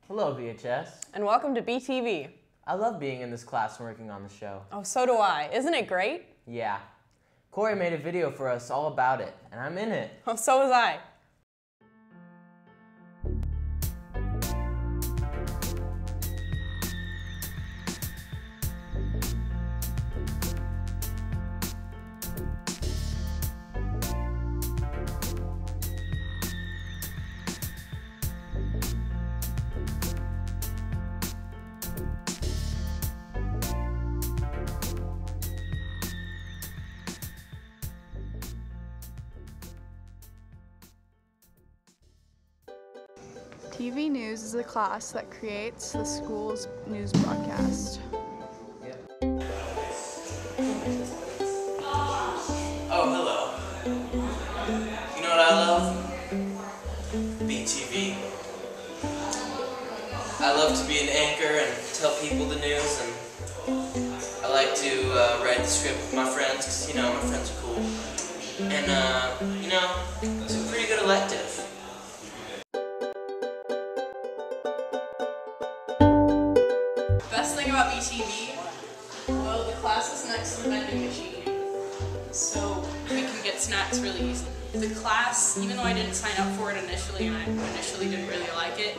Hello, VHS. And welcome to BTV. I love being in this class and working on the show. Oh, so do I. Isn't it great? Yeah. Corey made a video for us all about it, and I'm in it. Oh, so was I. TV news is the class that creates the school's news broadcast. Oh, hello. You know what I love? BTV. I love to be an anchor and tell people the news, and I like to write the script with my friends, because, you know, my friends are cool. And, you know, it's a pretty good elective. Best thing about BTV, well, the class is next to the vending machine, so we can get snacks really easy. The class, even though I didn't sign up for it initially, and I initially didn't really like it,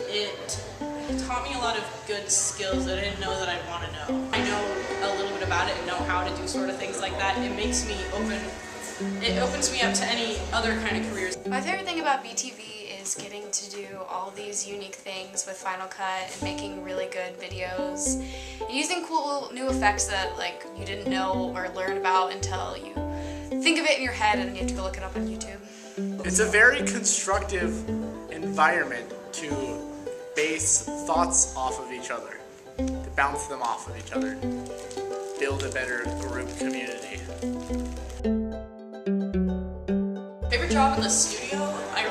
it taught me a lot of good skills that I didn't know that I'd want to know. I know a little bit about it and know how to do sort of things like that. It makes me it opens me up to any other kind of careers. My favorite thing about BTV is getting to do all these unique things with Final Cut and making really good videos and using cool new effects that you didn't know or learn about until you think of it in your head and you have to go look it up on YouTube. It's a very constructive environment to base thoughts off of each other, to bounce them off of each other, build a better group community. Favorite job in the studio? I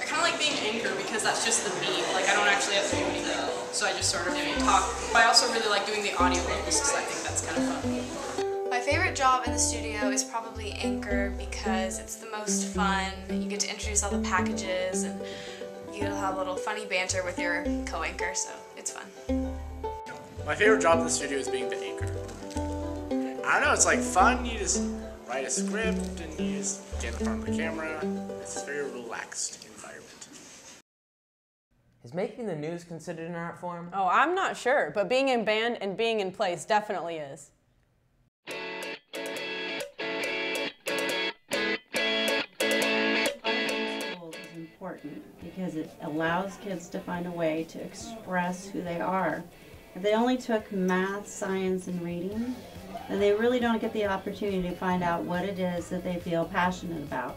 kind of like being anchor because that's just the me. I don't actually have to do anything, so I just sort of talk. I also really like doing the audio because I think that's kind of fun. My favorite job in the studio is probably anchor because it's the most fun. You get to introduce all the packages and you'll have a little funny banter with your co-anchor, so it's fun. My favorite job in the studio is being the anchor. I don't know, it's fun. You just write a script and you just get in front of the camera. It's a very relaxed environment. Is making the news considered an art form? Oh, I'm not sure, but being in band and being in plays definitely is. Schools is important because it allows kids to find a way to express who they are. If they only took math, science, and reading, then they really don't get the opportunity to find out what it is that they feel passionate about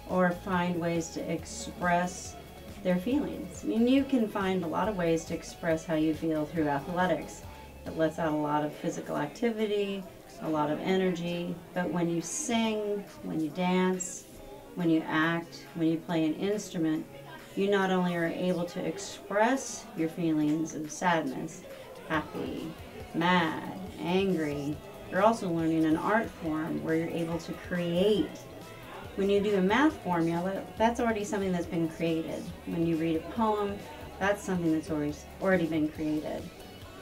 or find ways to express their feelings. I mean, you can find a lot of ways to express how you feel through athletics. It lets out a lot of physical activity, a lot of energy, but when you sing, when you dance, when you act, when you play an instrument, you not only are able to express your feelings of sadness, happy, mad, angry, you're also learning an art form where you're able to create. When you do a math formula, that's already something that's been created. When you read a poem, that's something that's already been created.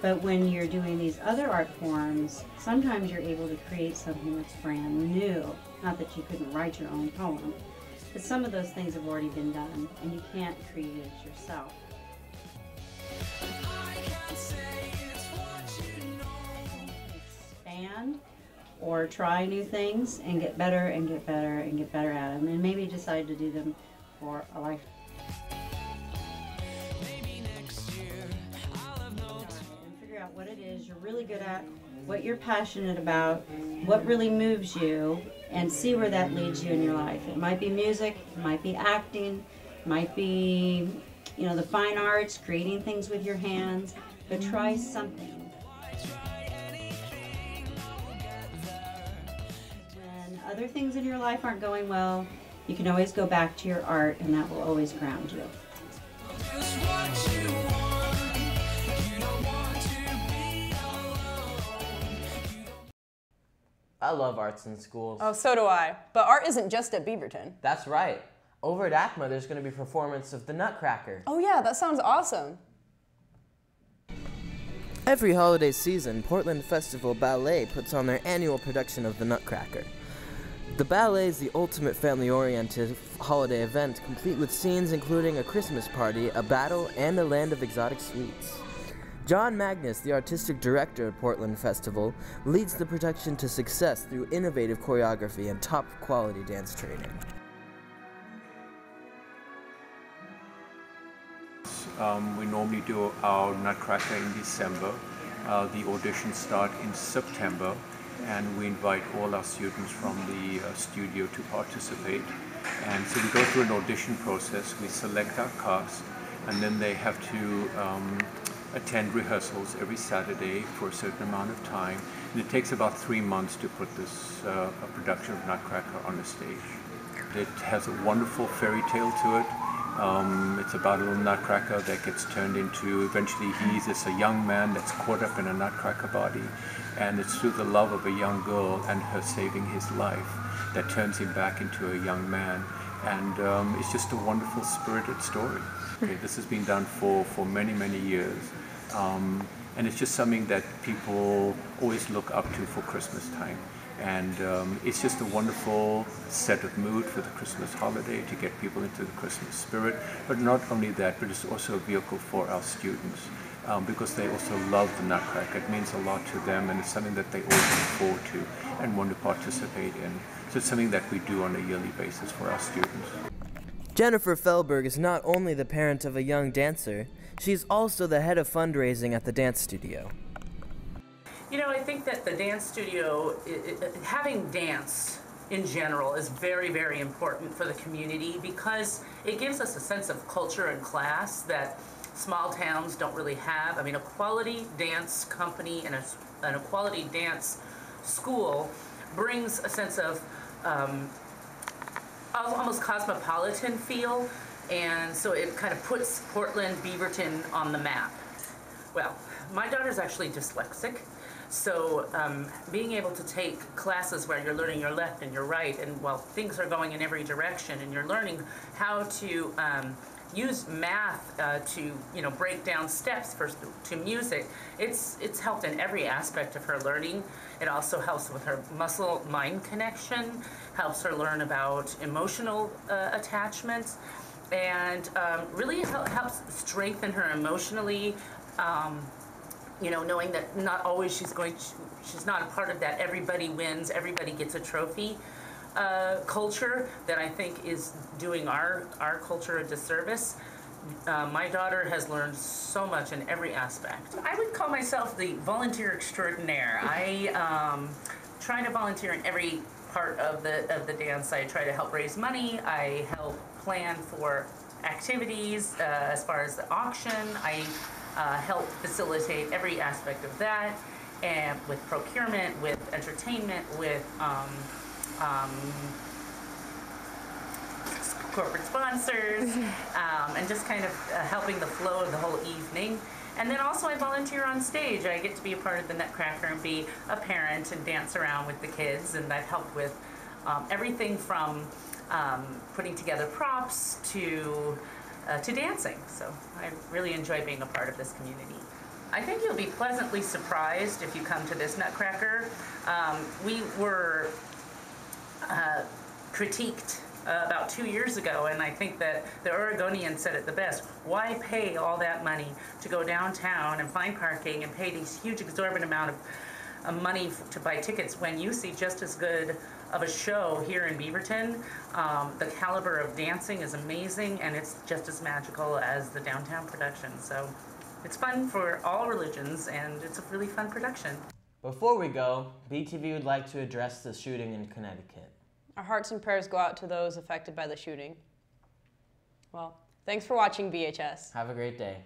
But when you're doing these other art forms, sometimes you're able to create something that's brand new. Not that you couldn't write your own poem, but some of those things have already been done, and you can't create it yourself. Expand or try new things and get better and get better and get better at them, and maybe decide to do them for a lifetime. And figure out what it is you're really good at, what you're passionate about, what really moves you, and see where that leads you in your life. It might be music, it might be acting, it might be, the fine arts, creating things with your hands, but try something. When other things in your life aren't going well, you can always go back to your art, and that will always ground you. I love arts in schools. Oh, so do I. But art isn't just at Beaverton. That's right. Over at ACMA, there's going to be a performance of The Nutcracker. Oh yeah, that sounds awesome. Every holiday season, Portland Festival Ballet puts on their annual production of The Nutcracker. The ballet is the ultimate family-oriented holiday event, complete with scenes including a Christmas party, a battle, and a land of exotic sweets. John Magnus, the artistic director of Portland Festival, leads the production to success through innovative choreography and top-quality dance training. We normally do our Nutcracker in December. The auditions start in September, and we invite all our students from the studio to participate. And so we go through an audition process, we select our cast, and then they have to attend rehearsals every Saturday for a certain amount of time. And it takes about 3 months to put this a production of Nutcracker on the stage. It has a wonderful fairy tale to it. It's about a little nutcracker that gets turned into, eventually he's just a young man that's caught up in a nutcracker body, and it's through the love of a young girl and her saving his life that turns him back into a young man. And it's just a wonderful spirited story. Okay, this has been done for many, many years. And it's just something that people always look up to for Christmas time. And it's just a wonderful set of mood for the Christmas holiday to get people into the Christmas spirit. But not only that, but it's also a vehicle for our students because they also love the Nutcracker. It means a lot to them, and it's something that they always look forward to and want to participate in. So it's something that we do on a yearly basis for our students. Jennifer Fellberg is not only the parent of a young dancer, she's also the head of fundraising at the dance studio. You know, I think that the dance studio, having dance in general is very, very important for the community because it gives us a sense of culture and class that small towns don't really have. I mean, a quality dance company and a quality dance school brings a sense of almost cosmopolitan feel, and so it kind of puts Portland, Beaverton on the map. Well, my daughter's actually dyslexic. So being able to take classes where you're learning your left and your right, and while things are going in every direction, and you're learning how to use math to break down steps to music, it's helped in every aspect of her learning. It also helps with her muscle-mind connection, helps her learn about emotional attachments, and really helps strengthen her emotionally. Knowing that not always she's not a part of that everybody wins, everybody gets a trophy culture that I think is doing our culture a disservice. My daughter has learned so much in every aspect. I would call myself the volunteer extraordinaire. I try to volunteer in every part of the dance. I try to help raise money. I help plan for activities as far as the auction. I help facilitate every aspect of that, and with procurement, with entertainment, with corporate sponsors, and just kind of helping the flow of the whole evening. And then also I volunteer on stage. I get to be a part of the Nutcracker and be a parent and dance around with the kids, and I've helped with everything from putting together props to dancing. So I really enjoy being a part of this community. I think you'll be pleasantly surprised if you come to this Nutcracker. We were critiqued about 2 years ago, and I think that the Oregonian said it the best. Why pay all that money to go downtown and find parking and pay these huge exorbitant amount of money to buy tickets when you see just as good of a show here in Beaverton? The caliber of dancing is amazing, and it's just as magical as the downtown production. So it's fun for all religions, and it's a really fun production. Before we go, BTV would like to address the shooting in Connecticut. Our hearts and prayers go out to those affected by the shooting. Well, thanks for watching VHS. Have a great day.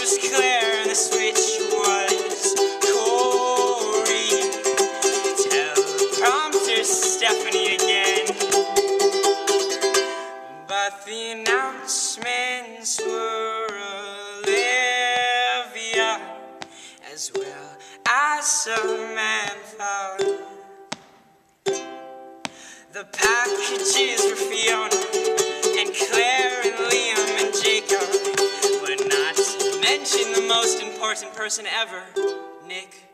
was Claire and the switch was Corey. Teleprompter Stephanie again. But the announcements were Olivia as well as Samantha. The packages were Fiona and Claire and Liam and Jacob, but not to mention the most important person ever, Nick.